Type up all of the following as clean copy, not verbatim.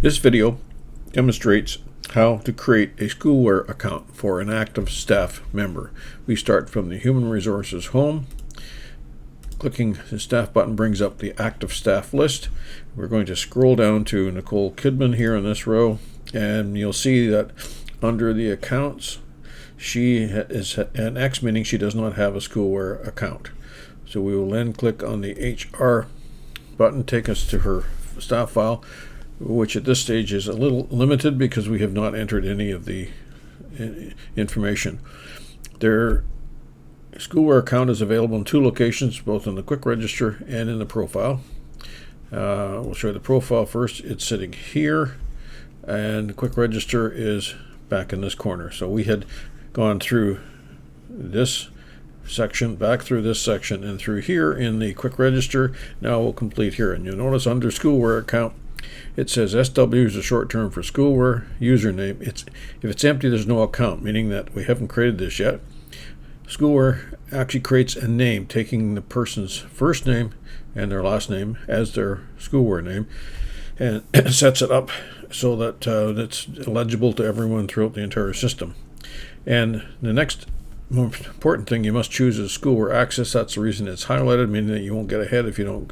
This video demonstrates how to create a Schoolware account for an active staff member. We start from the Human Resources home. Clicking the staff button brings up the active staff list. We're going to scroll down to Nicole Kidman here in this row, and you'll see that under the accounts she is an X, meaning she does not have a Schoolware account. So we will then click on the HR button, take us to her staff file, which at this stage is a little limited because we have not entered any of the information. Their Schoolware account is available in two locations, both in the quick register and in the profile. We'll show you the profile first. It's sitting here, and the quick register is back in this corner. So we had gone through this section, back through this section, and through here in the quick register. Now we'll complete here, and you'll notice under Schoolware account it says SW is a short term for Schoolware username. If it's empty, there's no account, meaning that we haven't created this yet. Schoolware actually creates a name, taking the person's first name and their last name as their Schoolware name, and sets it up so that it's legible to everyone throughout the entire system. And the next most important thing you must choose is Schoolware Access. That's the reason it's highlighted, meaning that you won't get ahead if you don't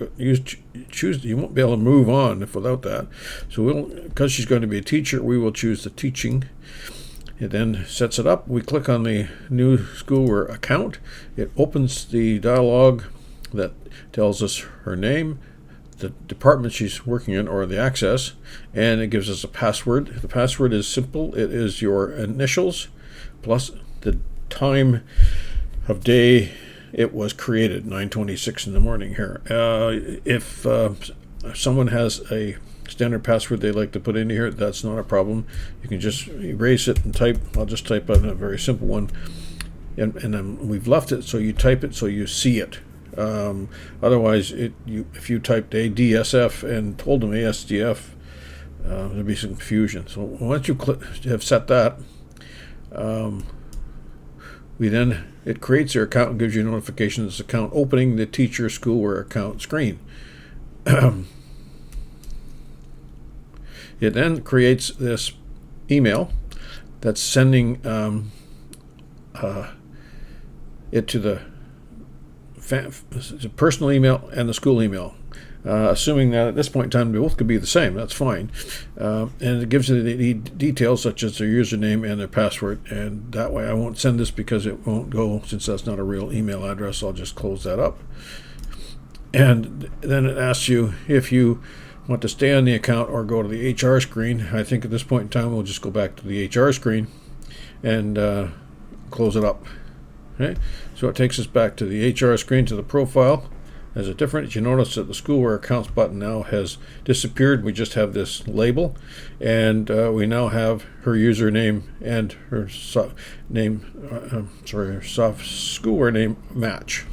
choose. You won't be able to move on if without that. So because she's going to be a teacher, we will choose the teaching. It then sets it up. We click on the new Schoolware account. It opens the dialog that tells us her name, the department she's working in, or the access, and it gives us a password. The password is simple. It is your initials plus the time of day it was created, 9:26 in the morning here. If someone has a standard password they like to put in here, that's not a problem. You can just erase it and type. I'll just type on a very simple one, and then we've left it so you type it so you see it. Otherwise, if you typed ADSF and told them ASDF, there'd be some confusion. So once you have set that, it creates your account and gives you notifications account opening the teacher Schoolware account screen. It then creates this email that's sending it to the personal email and the school email. Assuming that at this point in time they both could be the same, that's fine. And it gives you the details such as their username and their password, and that way I won't send this because it won't go, since that's not a real email address. I'll just close that up. And then it asks you if you want to stay on the account or go to the HR screen. I think at this point in time we'll just go back to the HR screen and close it up. Okay, so it takes us back to the HR screen, to the profile. As a difference, you notice that the Schoolware accounts button now has disappeared. We just have this label, and we now have her username and her Schoolware name match.